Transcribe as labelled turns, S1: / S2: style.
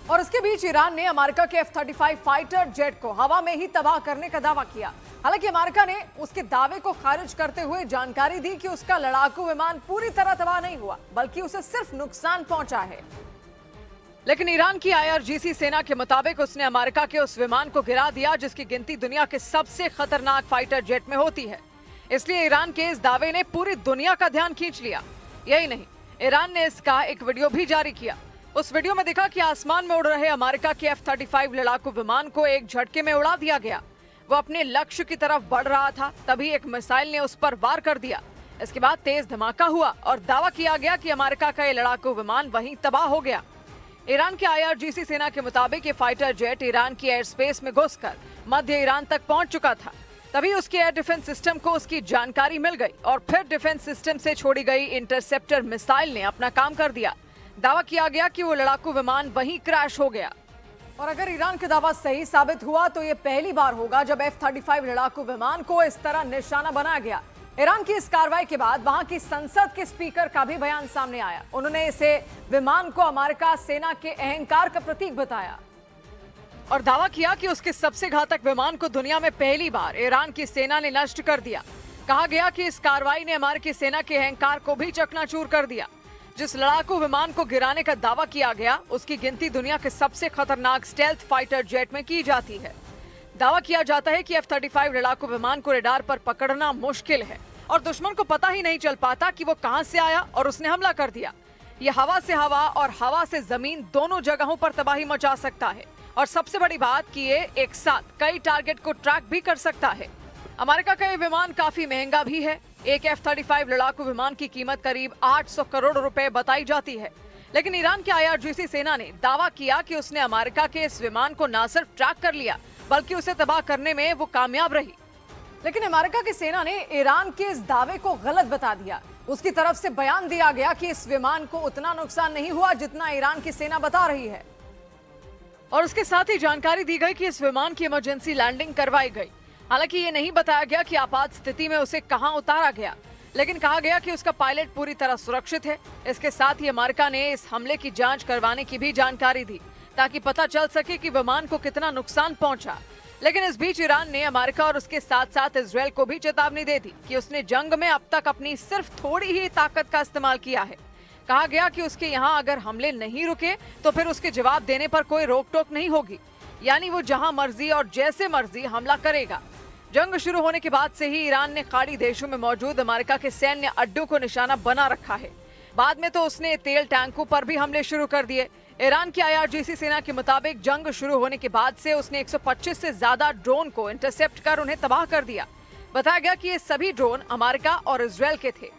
S1: और इसके बीच ईरान ने अमेरिका के F-35 फाइटर जेट को हवा में ही तबाह करने का दावा किया। हालांकि अमेरिका ने उसके दावे को खारिज करते हुए जानकारी दी कि उसका लड़ाकू विमान पूरी तरह तबाह नहीं हुआ, बल्कि उसे सिर्फ नुकसान पहुंचा है। लेकिन ईरान की IRGC सेना के मुताबिक उसने अमेरिका के उस विमान को गिरा दिया जिसकी गिनती दुनिया के सबसे खतरनाक फाइटर जेट में होती है। इसलिए ईरान के इस दावे ने पूरी दुनिया का ध्यान खींच लिया। यही नहीं, ईरान ने इसका एक वीडियो भी जारी किया। उस वीडियो में दिखा कि आसमान में उड़ रहे अमेरिका के F-35 लड़ाकू विमान को एक झटके में उड़ा दिया गया। वो अपने लक्ष्य की तरफ बढ़ रहा था, तभी एक मिसाइल ने उस पर वार कर दिया। इसके बाद तेज धमाका हुआ और दावा किया गया कि अमेरिका का ये लड़ाकू विमान वहीं तबाह हो गया। ईरान के IRGC सेना के मुताबिक ये फाइटर जेट ईरान की एयर स्पेस में घुसकर मध्य ईरान तक पहुंच चुका था। तभी उसके एयर डिफेंस सिस्टम को उसकी जानकारी मिल गई और फिर डिफेंस सिस्टम से छोड़ी गई इंटरसेप्टर मिसाइल ने अपना काम कर दिया। दावा किया गया कि वो लड़ाकू विमान वहीं क्रैश हो गया। और अगर ईरान का दावा सही साबित हुआ तो ये पहली बार होगा जब F-35 लड़ाकू विमान को इस तरह निशाना बनाया गया। ईरान की इस कार्रवाई के बाद वहां की संसद के स्पीकर का भी बयान सामने आया। उन्होंने इसे विमान को अमेरिका सेना के अहंकार का प्रतीक बताया और दावा किया कि उसके सबसे घातक विमान को दुनिया में पहली बार ईरान की सेना ने नष्ट कर दिया। कहा गया कि इस कार्रवाई ने अमेरिकी सेना के अहंकार को भी चकनाचूर कर दिया। जिस लड़ाकू विमान को गिराने का दावा किया गया उसकी गिनती दुनिया के सबसे खतरनाक स्टेल्थ फाइटर जेट में की जाती है। दावा किया जाता है कि F-35 लड़ाकू विमान को रडार पर पकड़ना मुश्किल है और दुश्मन को पता ही नहीं चल पाता कि वो कहां से आया और उसने हमला कर दिया। ये हवा से हवा और हवा से जमीन दोनों जगहों पर तबाही मचा सकता है और सबसे बड़ी बात कि ये एक साथ कई टारगेट को ट्रैक भी कर सकता है। अमेरिका का ये विमान काफी महंगा भी है। एक F-35 लड़ाकू विमान की कीमत करीब 800 करोड़ रुपए बताई जाती है। लेकिन ईरान के IRGC सेना ने दावा किया कि उसने अमेरिका के इस विमान को न सिर्फ ट्रैक कर लिया बल्कि उसे तबाह करने में वो कामयाब रही। लेकिन अमेरिका की सेना ने ईरान के इस दावे को गलत बता दिया। उसकी तरफ से बयान दिया गया कि इस विमान को उतना नुकसान नहीं हुआ जितना ईरान की सेना बता रही है और उसके साथ ही जानकारी दी गई कि इस विमान की इमरजेंसी लैंडिंग करवाई गई। हालांकि ये नहीं बताया गया कि आपात स्थिति में उसे कहां उतारा गया, लेकिन कहा गया कि उसका पायलट पूरी तरह सुरक्षित है। इसके साथ ही अमेरिका ने इस हमले की जांच करवाने की भी जानकारी दी ताकि पता चल सके कि विमान को कितना नुकसान पहुंचा। लेकिन इस बीच ईरान ने अमेरिका और उसके साथ साथ इजरायल को भी चेतावनी दे दी कि उसने जंग में अब तक अपनी सिर्फ थोड़ी ही ताकत का इस्तेमाल किया है। कहा गया कि उसके यहाँ अगर हमले नहीं रुके तो फिर उसके जवाब देने पर कोई रोक टोक नहीं होगी, यानी वो जहां मर्जी और जैसे मर्जी हमला करेगा। जंग शुरू होने के बाद से ही ईरान ने खाड़ी देशों में मौजूद अमेरिका के सैन्य अड्डों को निशाना बना रखा है। बाद में तो उसने तेल टैंकों पर भी हमले शुरू कर दिए। ईरान की IRGC सेना के मुताबिक जंग शुरू होने के बाद से उसने 125 से ज्यादा ड्रोन को इंटरसेप्ट कर उन्हें तबाह कर दिया। बताया गया कि ये सभी ड्रोन अमेरिका और इजरायल के थे।